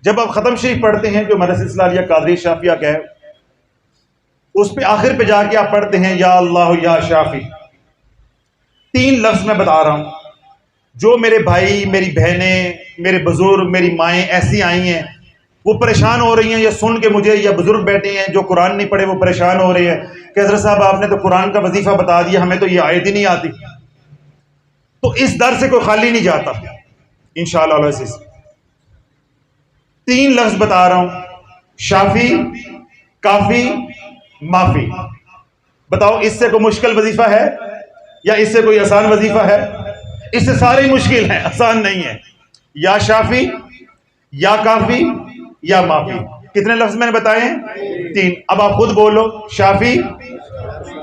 جب آپ ختم شریف پڑھتے ہیں جو ہمارا سلسلہ یا قادری شافیہ کا ہے، اس پہ آخر پہ جا کے آپ پڑھتے ہیں یا اللہ یا شافی. 3 لفظ میں بتا رہا ہوں. جو میرے بھائی، میری بہنیں، میرے بزرگ، میری مائیں ایسی آئی ہیں، وہ پریشان ہو رہی ہیں یا سن کے مجھے، یا بزرگ بیٹھے ہیں جو قرآن نہیں پڑھے وہ پریشان ہو رہے ہیں کہ حضرت صاحب آپ نے تو قرآن کا وظیفہ بتا دیا، ہمیں تو یہ آیت ہی نہیں آتی. تو اس در سے کوئی خالی نہیں جاتا انشاءاللہ العزیز. 3 لفظ بتا رہا ہوں، شافی، کافی، معافی. بتاؤ اس سے کوئی مشکل وظیفہ ہے یا اس سے کوئی آسان وظیفہ ہے؟ اس سے سارے مشکل ہیں، آسان نہیں ہے. یا شافی، یا کافی، یا معافی. کتنے لفظ میں نے بتائے ہیں؟ 3. اب آپ خود بولو، شافی،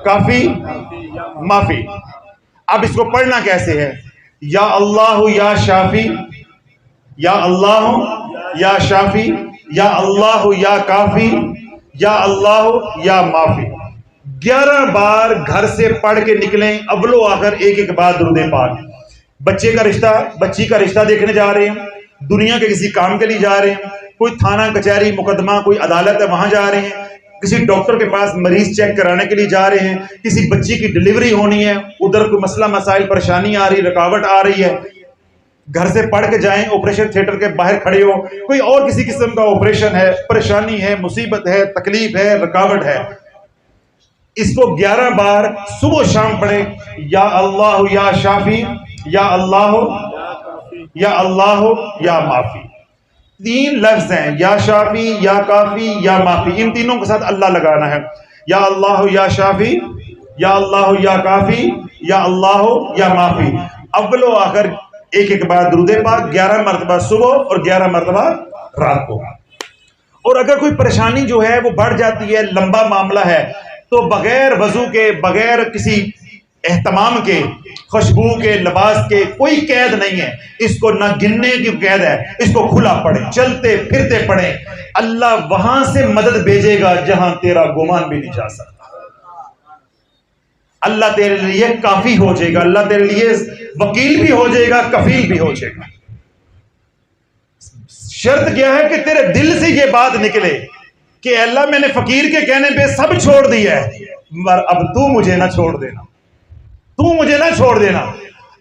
کافی، معافی. اب اس کو پڑھنا کیسے ہے؟ یا اللہ یا شافی، یا اللہ یا شافی، یا اللہ یا کافی، یا اللہ یا معافی. 11 بار گھر سے پڑھ کے نکلیں، اول و آخر ایک ایک بار درود پاک. بچے کا رشتہ، بچی کا رشتہ دیکھنے جا رہے ہیں، دنیا کے کسی کام کے لیے جا رہے ہیں، کوئی تھانہ کچہری مقدمہ کوئی عدالت ہے وہاں جا رہے ہیں، کسی ڈاکٹر کے پاس مریض چیک کرانے کے لیے جا رہے ہیں، کسی بچی کی ڈلیوری ہونی ہے، ادھر کوئی مسئلہ مسائل پریشانی آ رہی، رکاوٹ آ رہی ہے، گھر سے پڑھ کے جائیں. آپریشن تھیٹر کے باہر کھڑے ہو، کوئی اور کسی قسم کا آپریشن ہے، پریشانی ہے، مصیبت ہے، تکلیف ہے، رکاوٹ ہے. اس کو 11 بار صبح و شام پڑھیں. یا اللہ یا شافی، یا اللہ یا اللہ یا معافی. 3 لفظ ہیں، یا شافی، یا کافی، یا معافی. ان تینوں کے ساتھ اللہ لگانا ہے. یا اللہ یا شافی، یا اللہ یا کافی، یا اللہ یا معافی. اول و آخر ایک ایک بار درود پاک 11 مرتبہ صبح اور 11 مرتبہ رات کو. اور اگر کوئی پریشانی جو ہے وہ بڑھ جاتی ہے، لمبا معاملہ ہے، تو بغیر وضو کے، بغیر کسی اہتمام کے، خوشبو کے، لباس کے کوئی قید نہیں ہے. اس کو نہ گننے کی قید ہے، اس کو کھلا پڑھیں، چلتے پھرتے پڑھیں. اللہ وہاں سے مدد بھیجے گا جہاں تیرا گمان بھی نہیں جا سکتا. اللہ تیرے لیے کافی ہو جائے گا، اللہ تیرے لیے وکیل بھی ہو جائے گا، کفیل بھی ہو جائے گا. شرط کیا ہے کہ تیرے دل سے یہ بات نکلے کہ اللہ میں نے فقیر کے کہنے پہ سب چھوڑ دیا ہے، مگر اب تو مجھے نہ چھوڑ دینا، تو مجھے نہ چھوڑ دینا.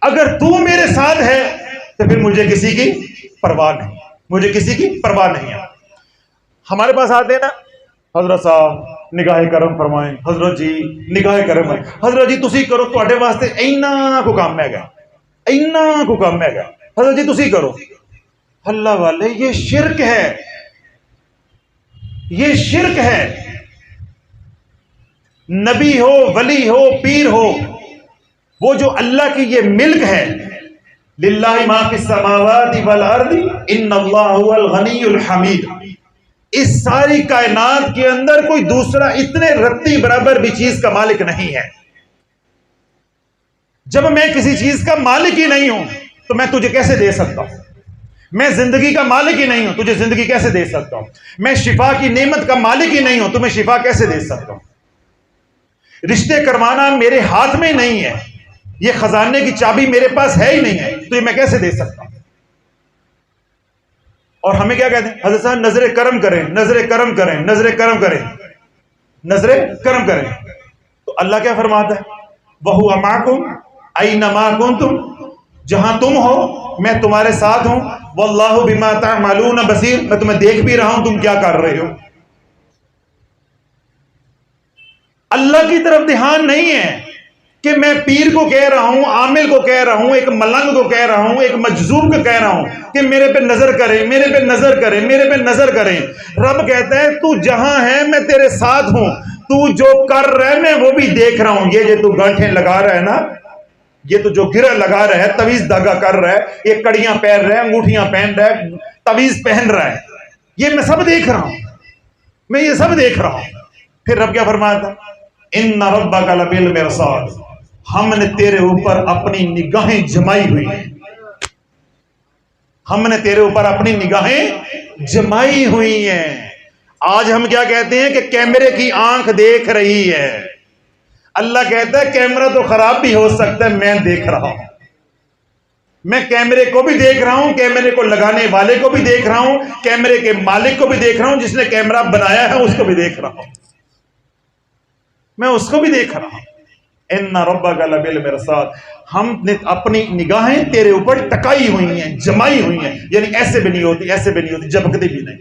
اگر تو میرے ساتھ ہے تو پھر مجھے کسی کی پرواہ نہیں، مجھے کسی کی پرواہ نہیں ہے. ہمارے پاس آتے ہیں نا، حضرت صاحب نگاہ کرم فرمائیں، حضرت جی نگاہ کرم ہے، حضرت جی تسی کرو، تواڈے واسطے اینا کو کام ہے گا، اینا کو کام ہے گا، حضرت جی تسی کرو. اللہ والے یہ شرک ہے، یہ شرک ہے. نبی ہو، ولی ہو، پیر ہو، وہ جو اللہ کی یہ ملک ہے، للہ ما فی السماوات والارض ان اللہ هو الغنی الحمید. اس ساری کائنات کے اندر کوئی دوسرا اتنے رتی برابر بھی چیز کا مالک نہیں ہے. جب میں کسی چیز کا مالک ہی نہیں ہوں تو میں تجھے کیسے دے سکتا ہوں؟ میں زندگی کا مالک ہی نہیں ہوں، تجھے زندگی کیسے دے سکتا ہوں؟ میں شفا کی نعمت کا مالک ہی نہیں ہوں، تمہیں شفا کیسے دے سکتا ہوں؟ رشتے کروانا میرے ہاتھ میں نہیں ہے، یہ خزانے کی چابی میرے پاس ہے ہی نہیں ہے، تو یہ میں کیسے دے سکتا ہوں؟ اور ہمیں کیا کہتے ہیں؟ حضرت صاحب نظر کرم کریں، نظر کرم کریں، نظر کرم کریں، نظر کرم کریں. تو اللہ کیا فرماتا ہے؟ وَهُوَ مَعَكُمْ أَيْنَمَا كُنْتُمْ، جہاں تم ہو میں تمہارے ساتھ ہوں. وَاللَّهُ بِمَا تَعْمَلُونَ بَصِيرٌ، میں تمہیں دیکھ بھی رہا ہوں تم کیا کر رہے ہو. اللہ کی طرف دھیان نہیں ہے کہ میں پیر کو کہہ رہا ہوں، عامل کو کہہ رہا ہوں، ایک ملنگ کو کہہ رہا ہوں، ایک مجذوب کو کہہ رہا ہوں کہ میرے پہ نظر کریں، میرے پہ نظر کریں، میرے پہ نظر کریں. رب کہتا ہے تو جہاں ہے میں تیرے ساتھ ہوں، تو جو کر رہا ہے میں وہ بھی دیکھ رہا ہوں. یہ جو تو گانٹھیں لگا رہا ہے نا، یہ تو جو گرہ لگا رہا ہے، تویز دھاگا کر رہا ہے، یہ کڑیاں پہن رہا ہے، انگوٹھیاں پہن رہا ہے، تویز پہن رہا ہے، یہ میں سب دیکھ رہا ہوں، میں یہ سب دیکھ رہا ہوں. پھر رب کیا فرماتا؟ ان ربک لبالمرصاد، ہم نے تیرے اوپر اپنی نگاہیں جمائی ہوئی ہیں، ہم نے تیرے اوپر اپنی نگاہیں جمائی ہوئی ہیں. آج ہم کیا کہتے ہیں کہ کیمرے کی آنکھ دیکھ رہی ہے. اللہ کہتا ہے کیمرہ تو خراب بھی ہو سکتا ہے، میں دیکھ رہا ہوں. میں کیمرے کو بھی دیکھ رہا ہوں، کیمرے کو لگانے والے کو بھی دیکھ رہا ہوں، کیمرے کے مالک کو بھی دیکھ رہا ہوں، جس نے کیمرہ بنایا ہے اس کو بھی دیکھ رہا ہوں، میں اس کو بھی دیکھ رہا ہوں۔ ان ربک لبالمرصاد، ہم نے اپنی نگاہیں تیرے اوپر ٹکائی ہوئی ہیں، جمائی ہوئی ہیں، یعنی ایسے بھی نہیں ہوتی، ایسے بھی نہیں ہوتی، جھپکتی بھی نہیں۔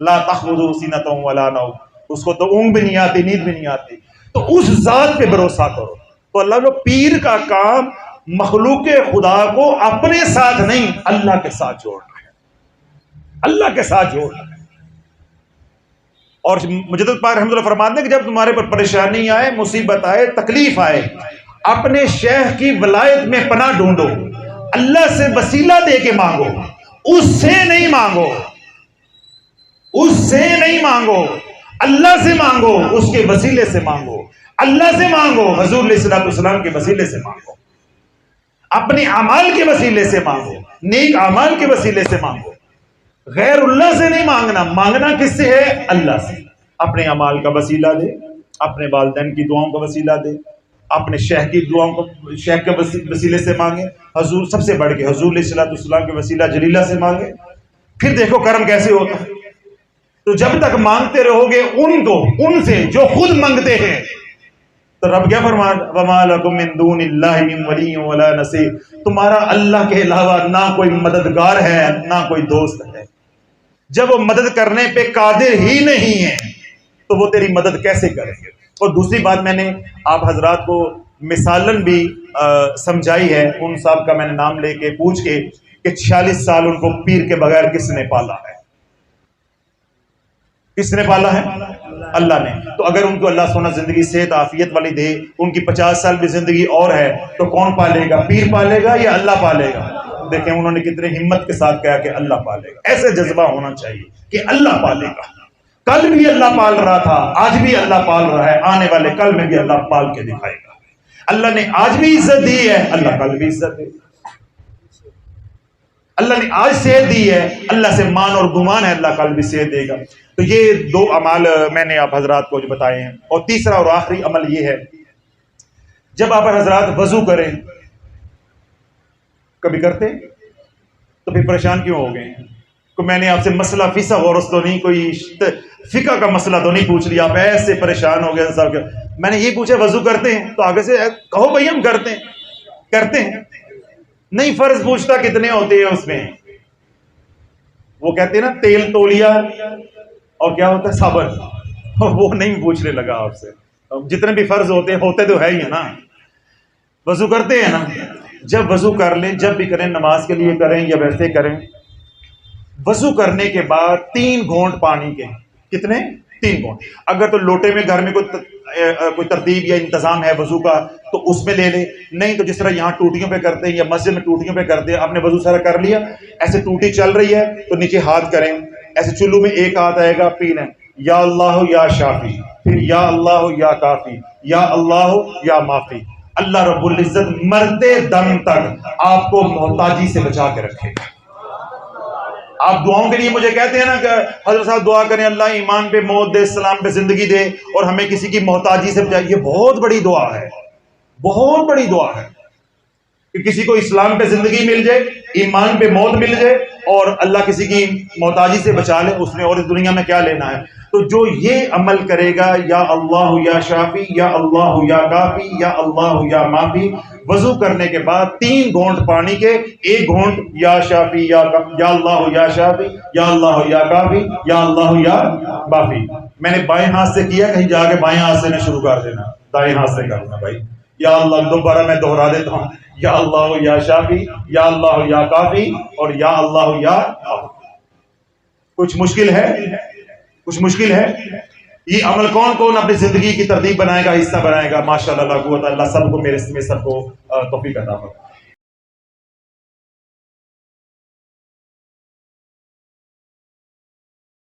لا تأخذہ سنۃ ولا نوم، اس کو تو اونگ بھی نہیں آتی، نیند بھی نہیں آتی۔ تو اس ذات پہ بھروسہ کرو۔ تو اللہ جو پیر کا کام مخلوق خدا کو اپنے ساتھ نہیں، اللہ کے ساتھ جوڑنا ہے، اللہ کے ساتھ جوڑنا ہے۔ اور مجدد پاک رحمۃ اللہ فرماتے ہیں کہ جب تمہارے پر پریشانی آئے، مصیبت آئے، تکلیف آئے، اپنے شیخ کی ولایت میں پناہ ڈھونڈو، اللہ سے وسیلہ دے کے مانگو، اس سے نہیں مانگو، اس سے نہیں مانگو، اللہ سے مانگو، اس کے وسیلے سے مانگو، اللہ سے مانگو، حضور علیہ الصلوۃ والسلام کے وسیلے سے مانگو، اپنے اعمال کے وسیلے سے مانگو، نیک اعمال کے وسیلے سے مانگو، غیر اللہ سے نہیں مانگنا۔ مانگنا کس سے ہے؟ اللہ سے۔ اپنے اعمال کا وسیلہ دے، اپنے والدین کی دعاؤں کا وسیلہ دے، اپنے شیخ کی دعاؤں کو، شیخ کے وسیلے سے مانگے، حضور سب سے بڑھ کے حضور علیہ الصلوۃ والسلام کے وسیلہ جلیلہ سے مانگے، پھر دیکھو کرم کیسے ہوتا ہے۔ تو جب تک مانگتے رہو گے ان سے جو خود مانگتے ہیں، تو رب کیا فرمایا؟ وَمَا لَكُم مِّن دُونِ اللَّهِ مِن وَلِيٍّ وَلَا نَصِيرٍ، تمہارا اللہ کے علاوہ نہ کوئی مددگار ہے، نہ کوئی دوست ہے۔ جب وہ مدد کرنے پہ قادر ہی نہیں ہے تو وہ تیری مدد کیسے کریں گے؟ اور دوسری بات میں نے آپ حضرات کو مثالن بھی سمجھائی ہے، ان صاحب کا میں نے نام لے کے پوچھ کے کہ 46 سال ان کو پیر کے بغیر کس نے پالا ہے؟ کس نے پالا ہے؟ اللہ نے۔ تو اگر ان کو اللہ سونا زندگی صحت عافیت والی دے، ان کی 50 سال بھی زندگی اور ہے، تو کون پالے گا؟ پیر پالے گا یا اللہ پالے گا؟ دیکھیں انہوں نے کتنے ہمت کے ساتھ کہا کہ اللہ پالے گا۔ ایسے جذبہ ہونا چاہیے کہ اللہ پالے گا۔ کل بھی اللہ پال رہا تھا، آج بھی اللہ پال رہا ہے، آنے والے کل میں بھی اللہ پال کے دکھائے گا۔ اللہ نے آج بھی عزت دی ہے، اللہ کل بھی عزت دے گا۔ اللہ نے آج صحت دی ہے، اللہ سے مان اور گمان ہے، اللہ کل بھی صحت دے گا۔ تو یہ دو اعمال میں نے آپ حضرات کو جو بتائے ہیں۔ اور تیسرا اور آخری عمل یہ ہے، جب آپ حضرات وضو کریں، کبھی کرتے تو پھر پریشان کیوں ہو گئے؟ کو میں نے آپ سے مسئلہ فیسا غورس تو نہیں، کوئی فقہ کا مسئلہ تو نہیں پوچھ لیا، آپ ایسے پریشان ہو گئے صاحب۔ میں نے یہ پوچھا وضو کرتے ہیں؟ تو آگے سے کہو بھائی ہم کرتے ہیں۔ کرتے ہیں نہیں، فرض پوچھتا کتنے ہوتے ہیں اس میں؟ وہ کہتے ہیں نا تیل تولیا اور کیا ہوتا ہے صابن، وہ نہیں پوچھنے لگا آپ سے۔ جتنے بھی فرض ہوتے ہیں، ہوتے تو ہے ہی ہے نا۔ وضو کرتے ہیں نا، جب وضو کر لیں، جب بھی کریں، نماز کے لیے کریں یا ویسے کریں، وضو کرنے کے بعد 3 گھونٹ پانی کے، کتنے؟ 3 گھونٹ۔ اگر تو لوٹے میں گھر میں کوئی ترتیب یا انتظام ہے وضو کا تو اس میں لے لیں، نہیں تو جس طرح یہاں ٹوٹیوں پہ کرتے ہیں یا مسجد میں ٹوٹیوں پہ کرتے ہیں، آپ نے وضو سارا کر لیا، ایسے ٹوٹی چل رہی ہے تو نیچے ہاتھ کریں، ایسے چلو میں ایک ہاتھ آئے گا، پینا یا اللہ یا شافی، پھر یا اللہ یا کافی، یا اللہ یا معافی۔ اللہ رب العزت مرتے دم تک آپ کو محتاجی سے بچا کے رکھے گا۔ آپ دعاؤں کے لیے مجھے کہتے ہیں نا کہ حضرت صاحب دعا کریں اللہ ایمان پہ موت دے، اسلام پہ زندگی دے اور ہمیں کسی کی محتاجی سے بچائے۔ یہ بہت بڑی دعا ہے، بہت بڑی دعا ہے کہ کسی کو اسلام پہ زندگی مل جائے، ایمان پہ موت مل جائے اور اللہ کسی کی محتاجی سے بچا لے، اس نے اور اس دنیا میں کیا لینا ہے۔ تو جو یہ عمل کرے گا، یا اللہ یا شافی، یا اللہ یا کافی، یا اللہ یا معافی، وضو کرنے کے بعد 3 گھونٹ پانی کے، 1 گھونٹ یا شافی یا اللہ یا شافی، یا اللہ یا کافی، یا اللہ یا معافی۔ میں نے بائیں ہاتھ سے کیا، کہیں جا کے بائیں ہاتھ سے نہ شروع کر دینا، دائیں ہاتھ سے کرنا بھائی۔ یا اللہ دوبارہ میں دوہرا دیتا ہوں، یا اللہ یا شافی، یا اللہ یا کافی، اور یا اللہ یا معافی۔ کچھ مشکل ہے؟ کچھ مشکل ہے؟ یہ عمل کون کون اپنی زندگی کی ترتیب بنائے گا، حصہ بنائے گا؟ ماشاءاللہ لا قوت، اللہ سب کو میرے سب کو توفیق عطا فرمائے۔